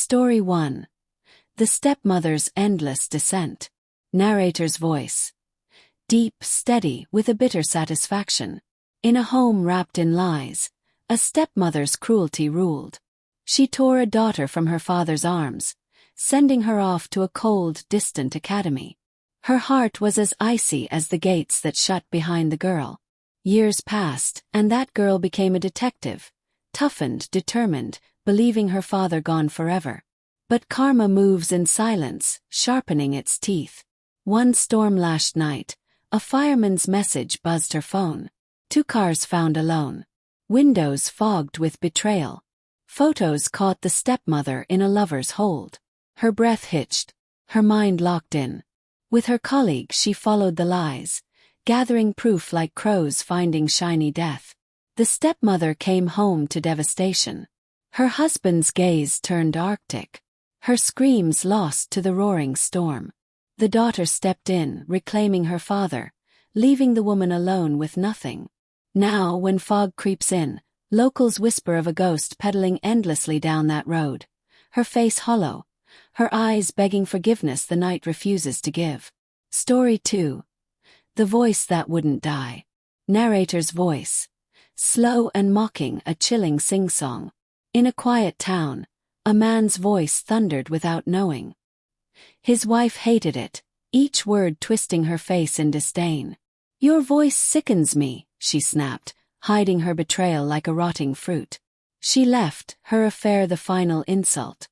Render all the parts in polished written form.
Story 1. The Stepmother's Endless Descent. Narrator's voice. Deep, steady, with a bitter satisfaction. In a home wrapped in lies, a stepmother's cruelty ruled. She tore a daughter from her father's arms, sending her off to a cold, distant academy. Her heart was as icy as the gates that shut behind the girl. Years passed, and that girl became a detective, toughened, determined, believing her father gone forever. But karma moves in silence, sharpening its teeth. One storm-lashed night, a fireman's message buzzed her phone. 2 cars found alone. Windows fogged with betrayal. Photos caught the stepmother in a lover's hold. Her breath hitched, her mind locked in. With her colleague she followed the lies, gathering proof like crows finding shiny death. The stepmother came home to devastation. Her husband's gaze turned arctic. Her screams lost to the roaring storm. The daughter stepped in, reclaiming her father, leaving the woman alone with nothing. Now, when fog creeps in, locals whisper of a ghost pedaling endlessly down that road. Her face hollow, her eyes begging forgiveness the night refuses to give. Story 2. The Voice That Wouldn't Die. Narrator's voice. Slow and mocking, a chilling sing-song. In a quiet town, a man's voice thundered without knowing. His wife hated it, each word twisting her face in disdain. "Your voice sickens me," she snapped, hiding her betrayal like a rotting fruit. She left, her affair the final insult.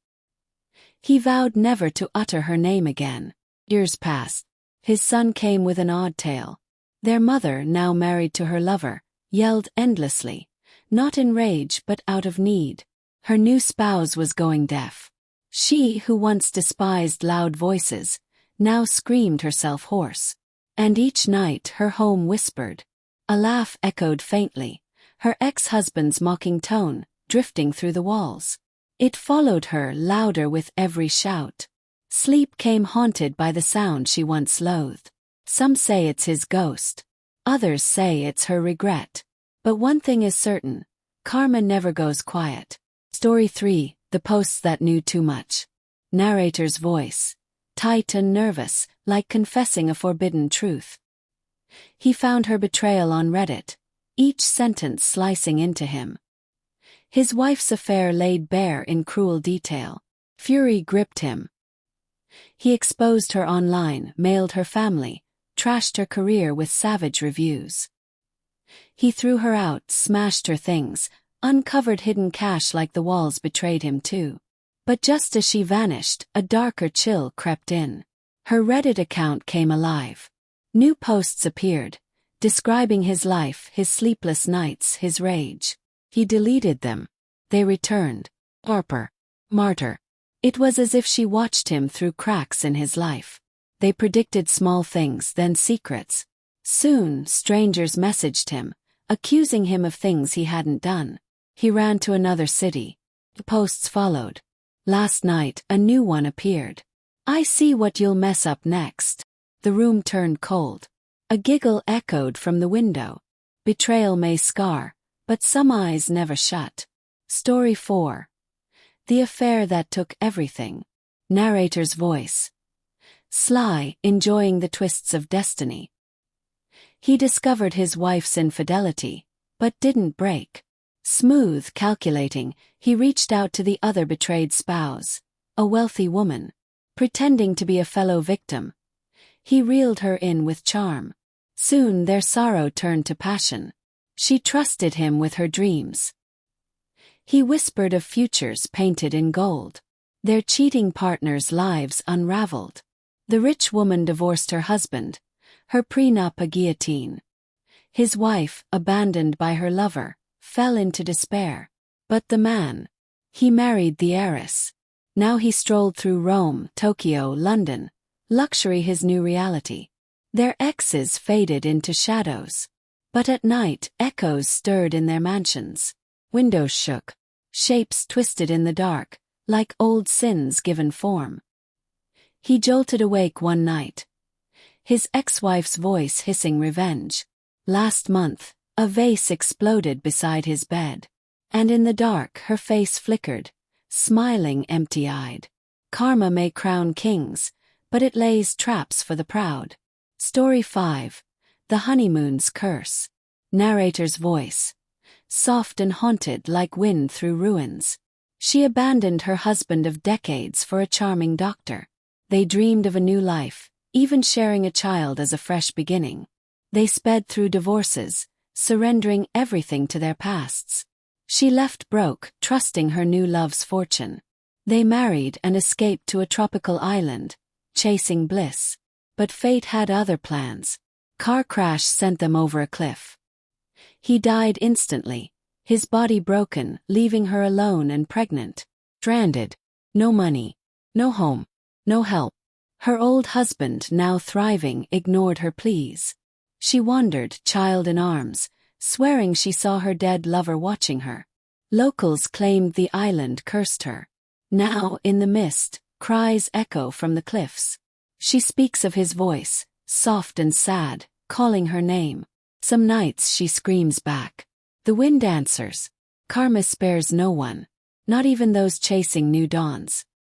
He vowed never to utter her name again. Years passed. His son came with an odd tale. Their mother, now married to her lover, yelled endlessly, not in rage but out of need. Her new spouse was going deaf. She, who once despised loud voices, now screamed herself hoarse. And each night her home whispered. A laugh echoed faintly, her ex-husband's mocking tone, drifting through the walls. It followed her, louder with every shout. Sleep came haunted by the sound she once loathed. Some say it's his ghost. Others say it's her regret. But one thing is certain, karma never goes quiet. Story 3. The Posts That Knew Too Much. Narrator's voice. Tight and nervous, like confessing a forbidden truth. He found her betrayal on Reddit, each sentence slicing into him. His wife's affair laid bare in cruel detail. Fury gripped him. He exposed her online, mailed her family, trashed her career with savage reviews. He threw her out, smashed her things, uncovered hidden cash like the walls betrayed him too. But just as she vanished, a darker chill crept in. Her Reddit account came alive. New posts appeared, describing his life, his sleepless nights, his rage. He deleted them. They returned. Harper. Martyr. It was as if she watched him through cracks in his life. They predicted small things, then secrets. Soon, strangers messaged him, accusing him of things he hadn't done. He ran to another city. The posts followed. Last night, a new one appeared. "I see what you'll mess up next." The room turned cold. A giggle echoed from the window. Betrayal may scar, but some eyes never shut. Story 4. The Affair That Took Everything. Narrator's voice. Sly, enjoying the twists of destiny. He discovered his wife's infidelity, but didn't break. Smooth, calculating, he reached out to the other betrayed spouse, a wealthy woman. Pretending to be a fellow victim, he reeled her in with charm. Soon their sorrow turned to passion. She trusted him with her dreams. He whispered of futures painted in gold. Their cheating partners' lives unraveled. The rich woman divorced her husband, her prenup a guillotine. His wife, abandoned by her lover, fell into despair. But the man, he married the heiress. Now he strolled through Rome, Tokyo, London, luxury his new reality. Their exes faded into shadows. But at night, echoes stirred in their mansions. Windows shook. Shapes twisted in the dark, like old sins given form. He jolted awake one night. His ex-wife's voice hissing revenge. Last month, a vase exploded beside his bed. And in the dark her face flickered, smiling empty-eyed. Karma may crown kings, but it lays traps for the proud. Story 5. The Honeymoon's Curse. Narrator's voice. Soft and haunted like wind through ruins. She abandoned her husband of decades for a charming doctor. They dreamed of a new life, even sharing a child as a fresh beginning. They sped through divorces, surrendering everything to their pasts. She left broke, trusting her new love's fortune. They married and escaped to a tropical island, chasing bliss. But fate had other plans. Car crash sent them over a cliff. He died instantly, his body broken, leaving her alone and pregnant. Stranded. No money. No home. No help. Her old husband, now thriving, ignored her pleas. She wandered, child in arms, swearing she saw her dead lover watching her. Locals claimed the island cursed her. Now, in the mist, cries echo from the cliffs. She speaks of his voice, soft and sad, calling her name. Some nights she screams back. The wind answers. Karma spares no one, not even those chasing new dawns.